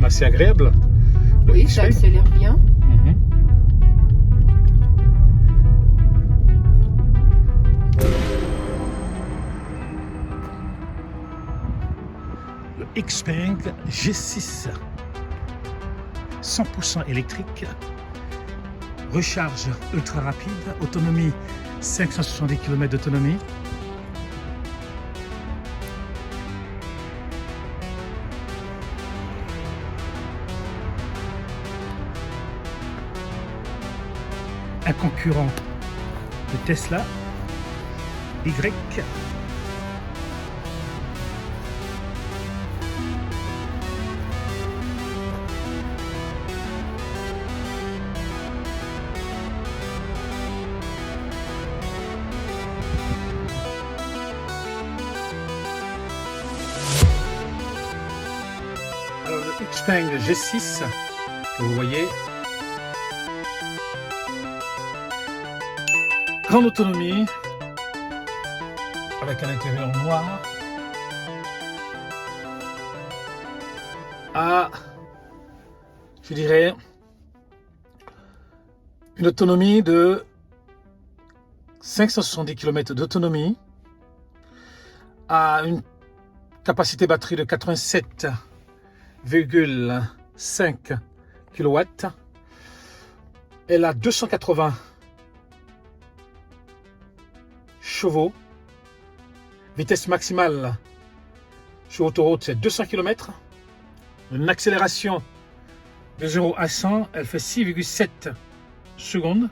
assez agréable. Oui, ça accélère bien. Le Xpeng G6, 100% électrique, recharge ultra rapide, autonomie 570 km d'autonomie. Un concurrent de Tesla, Y. Alors le Xpeng G6 que vous voyez, grande autonomie avec un intérieur noir à, je dirais, une autonomie de 570 km d'autonomie à une capacité batterie de 87,5 kW. Elle a 280 chevaux. Vitesse maximale sur autoroute, c'est 200 km. Une accélération de 0 à 100, elle fait 6,7 secondes.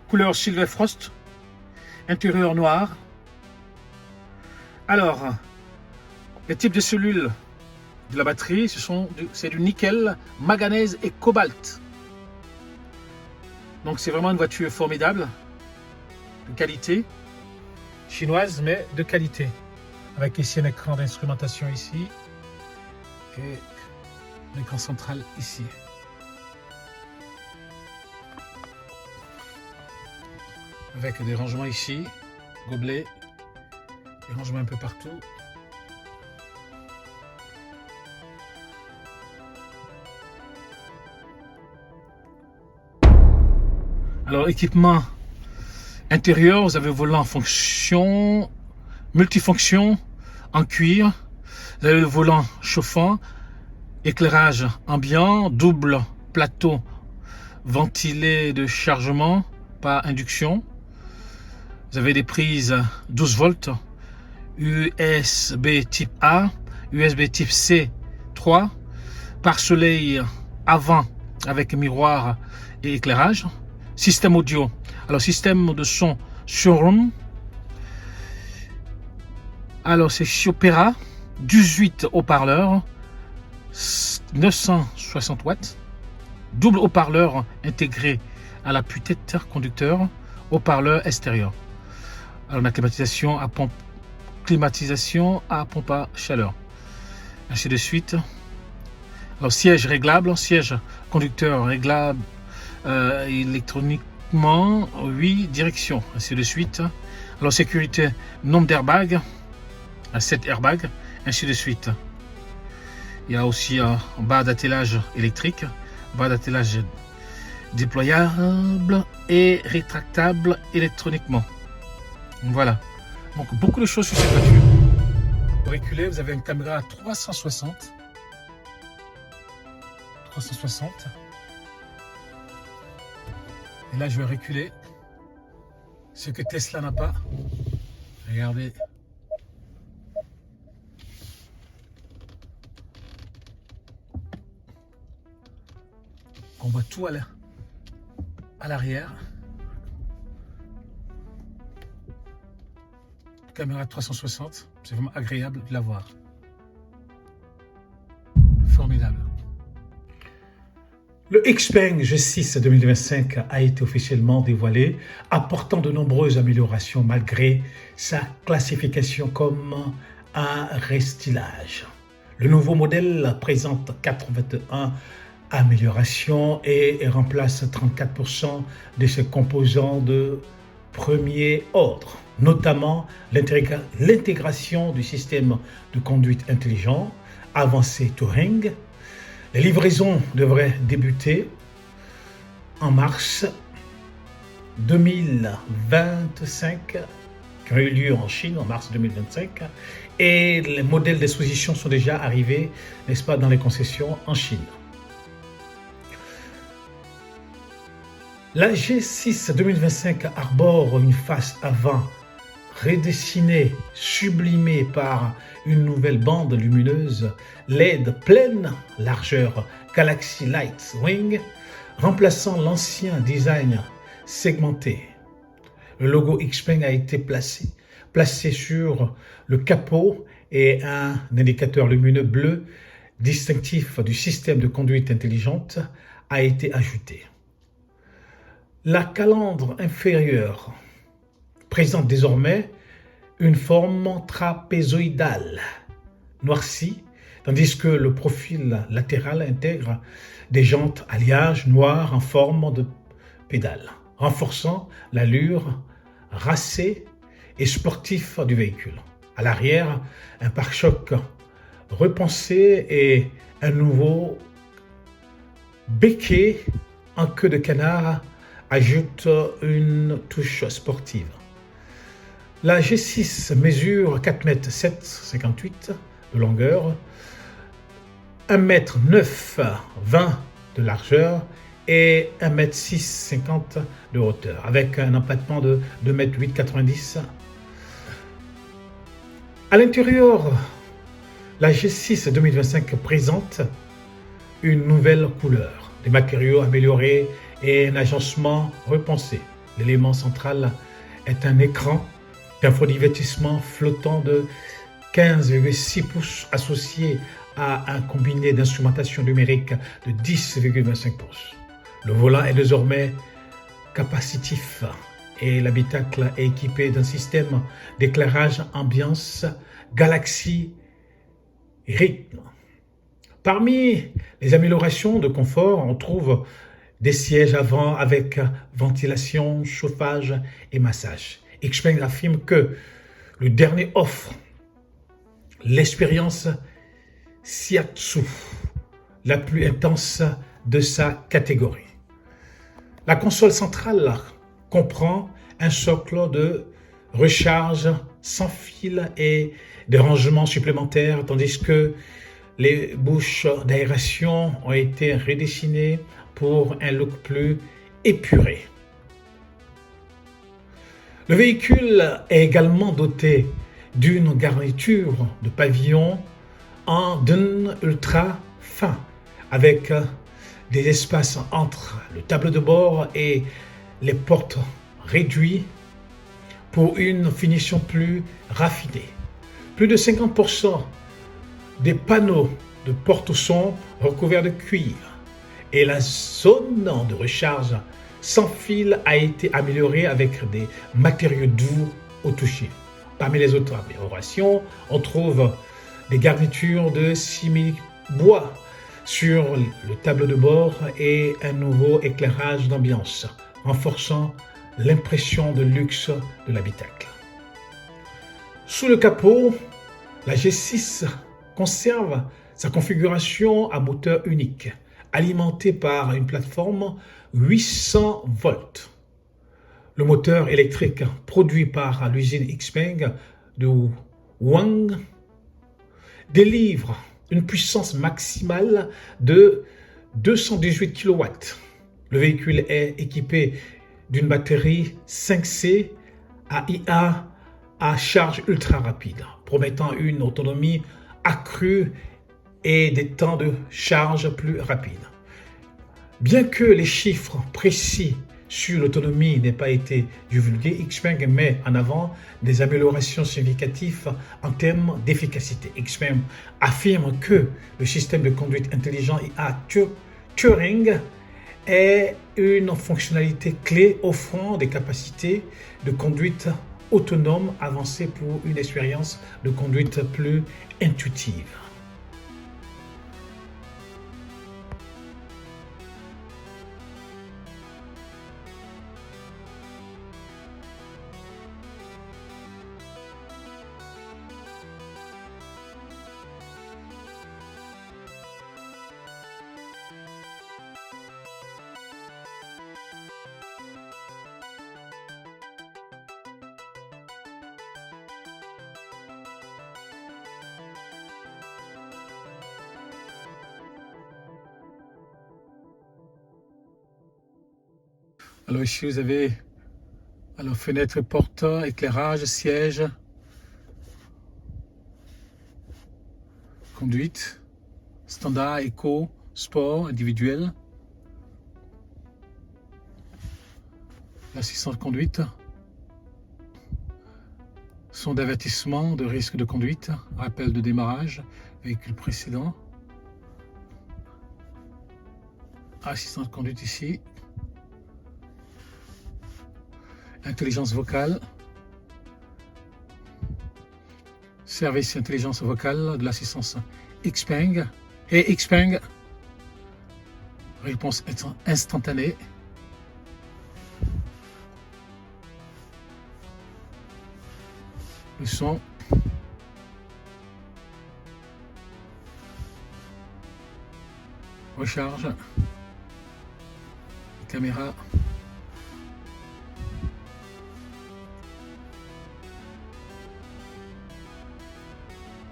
Couleur Silver Frost. Intérieur noir. Alors, les types de cellules de la batterie, c'est du nickel, manganèse et cobalt. Donc c'est vraiment une voiture formidable, de qualité, chinoise mais de qualité. Avec ici un écran d'instrumentation ici et un écran central ici. Avec des rangements ici, gobelets, des rangements un peu partout. Alors, équipement intérieur, vous avez volant fonction, multifonction en cuir. Vous avez le volant chauffant, éclairage ambiant, double plateau ventilé de chargement par induction. Vous avez des prises 12 volts, USB type A, USB type C 3, pare-soleil avant avec miroir et éclairage. Système audio, alors système de son Surround. Alors c'est Opera, 18 haut-parleurs, 960 watts, double haut-parleur intégré à la tête conducteur, haut-parleur extérieur. Alors la climatisation à pompe à chaleur, ainsi de suite. Alors siège réglable, siège conducteur réglable électroniquement, 8 directions, ainsi de suite. Alors sécurité, nombre d'airbags, 7 airbags, ainsi de suite. Il y a aussi un barre d'attelage électrique, barre d'attelage déployable et rétractable électroniquement. Voilà, donc beaucoup de choses sur cette voiture. Pour reculer, vous avez une caméra à 360. Et là, je vais reculer. Ce que Tesla n'a pas. Regardez. On voit tout à l'arrière. Caméra 360. C'est vraiment agréable de la voir. Formidable. Le Xpeng G6 2025 a été officiellement dévoilé, apportant de nombreuses améliorations malgré sa classification comme un restylage. Le nouveau modèle présente 81 améliorations et remplace 34% de ses composants de premier ordre, notamment l'intégration du système de conduite intelligent avancée Turing. Les livraisons devraient débuter en mars 2025, qui ont eu lieu en Chine en mars 2025, et les modèles d'exposition sont déjà arrivés, n'est-ce pas, dans les concessions en Chine. La G6 2025 arbore une face avant redessinée, sublimée par une nouvelle bande lumineuse LED pleine largeur Galaxy Light Wing, remplaçant l'ancien design segmenté. Le logo Xpeng a été placé sur le capot et un indicateur lumineux bleu distinctif du système de conduite intelligente a été ajouté. La calandre inférieure présente désormais une forme trapézoïdale noircie, tandis que le profil latéral intègre des jantes alliage noires en forme de pédale, renforçant l'allure racée et sportif du véhicule. À l'arrière, un pare-choc repensé et un nouveau béquet en queue de canard ajoute une touche sportive. La G6 mesure 4,7 m de longueur, 1,9 m de largeur et 1,6 m de hauteur, avec un empattement de 2,8 m. À l'intérieur, la G6 2025 présente une nouvelle couleur, des matériaux améliorés et un agencement repensé. L'élément central est un écran d'infodivertissement flottant de 15,6 pouces associé à un combiné d'instrumentation numérique de 10,25 pouces. Le volant est désormais capacitif et l'habitacle est équipé d'un système d'éclairage ambiance Galaxy Rhythm. Parmi les améliorations de confort, on trouve des sièges avant avec ventilation, chauffage et massage. Xpeng affirme que le dernier offre l'expérience Shiatsu la plus intense de sa catégorie. La console centrale comprend un socle de recharge sans fil et des rangements supplémentaires, tandis que les bouches d'aération ont été redessinées pour un look plus épuré. Le véhicule est également doté d'une garniture de pavillon en dun ultra fin, avec des espaces entre le tableau de bord et les portes réduits pour une finition plus raffinée. Plus de 50% des panneaux de porte sont recouverts de cuir et la zone de recharge sans fil a été améliorée avec des matériaux doux au toucher. Parmi les autres améliorations, on trouve des garnitures de simili-bois sur le tableau de bord et un nouveau éclairage d'ambiance, renforçant l'impression de luxe de l'habitacle. Sous le capot, la G6 conserve sa configuration à moteur unique, alimentée par une plateforme 800 volts. Le moteur électrique produit par l'usine Xpeng de Wuhan délivre une puissance maximale de 218 kW. Le véhicule est équipé d'une batterie 5C à IA à charge ultra rapide, promettant une autonomie accrue et des temps de charge plus rapides. Bien que les chiffres précis sur l'autonomie n'aient pas été divulgués, Xpeng met en avant des améliorations significatives en termes d'efficacité. Xpeng affirme que le système de conduite intelligent IA Turing est une fonctionnalité clé offrant des capacités de conduite autonome avancées pour une expérience de conduite plus intuitive. Alors ici vous avez fenêtre, porte, éclairage, siège, conduite, standard, éco, sport, individuel, l'assistant de conduite, son d'avertissement de risque de conduite, rappel de démarrage, véhicule précédent, assistant de conduite ici, intelligence vocale, service intelligence vocale de l'assistance Xpeng et Xpeng, réponse instantanée. Le son, recharge, caméra,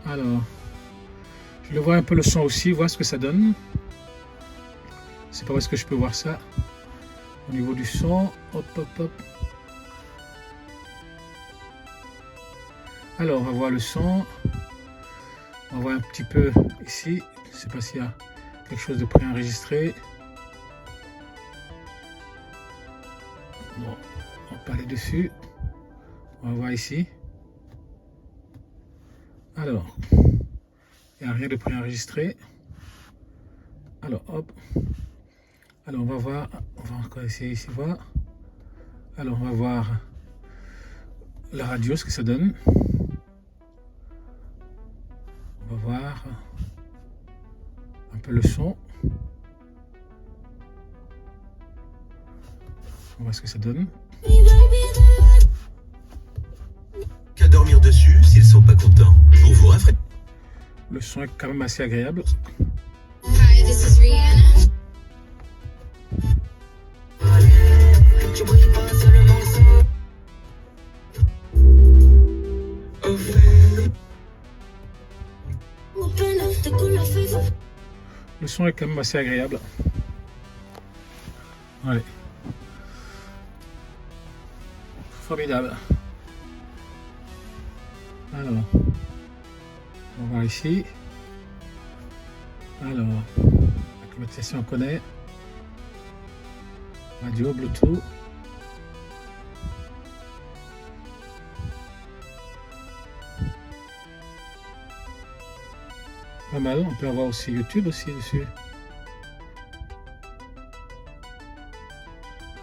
alors je le vois un peu le son aussi, voir ce que ça donne. C'est pas où est-ce que je peux voir ça au niveau du son. Hop hop hop. Alors, on va voir le son. On va voir un petit peu ici. Je ne sais pas s'il y a quelque chose de préenregistré. Bon, on va aller dessus. On va voir ici. Alors, il n'y a rien de préenregistré. Alors, hop. Alors, on va voir. On va encore essayer ici voir. Alors, on va voir la radio, ce que ça donne. On va voir un peu le son. On va voir ce que ça donne. Qu'à dormir dessus s'ils sont pas contents. Pour vous rafraîchir. Le son est quand même assez agréable. Hi, this is Rihanna. Le son est quand même assez agréable. Allez. Formidable. Alors, on va voir ici. Alors, la climatisation on connaît. Radio, Bluetooth. Pas mal, on peut avoir aussi YouTube aussi dessus.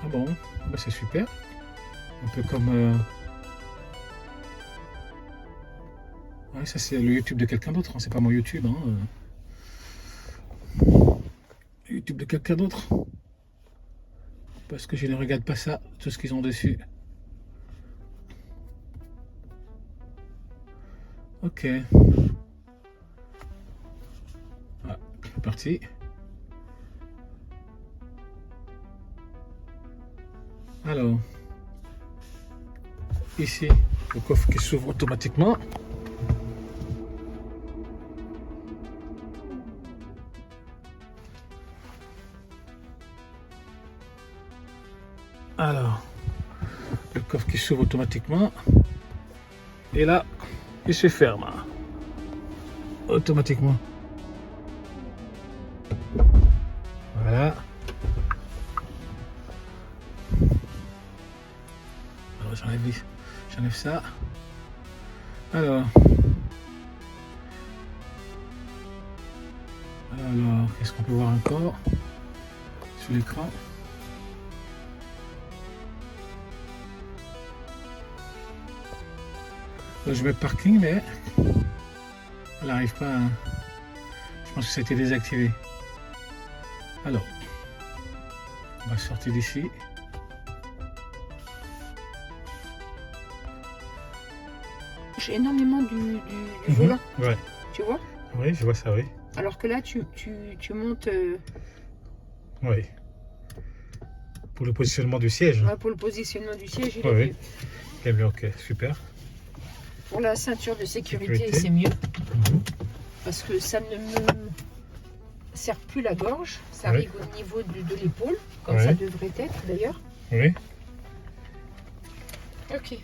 Ah bon, bah c'est super. Un peu comme... Ouais, ça c'est le YouTube de quelqu'un d'autre, hein. C'est pas mon YouTube. Hein. YouTube de quelqu'un d'autre. Parce que je ne regarde pas ça, tout ce qu'ils ont dessus. Ok. Ah, c'est parti. Alors, ici, le coffre qui s'ouvre automatiquement. Alors, le coffre qui s'ouvre automatiquement. Et là, il se ferme automatiquement. Voilà. Alors, j'enlève ça. Alors, qu'est-ce qu'on peut voir encore sur l'écran? Là, je mets parking, mais elle n'arrive pas. Je pense que ça a été désactivé. Alors, on va sortir d'ici. J'ai énormément du volant, Ouais. tu vois. Oui, je vois ça, oui. Alors que là, tu montes Oui. Pour le positionnement du siège. ouais, pour le positionnement du siège. Il est Oui, mieux. oui. Bien, ok, super. Pour la ceinture de sécurité, Sécurité. c'est mieux. Mhm. Parce que ça ne me serre plus la gorge. Ça Oui. arrive au niveau de l'épaule, comme Ouais. ça devrait être d'ailleurs. Oui. Ok.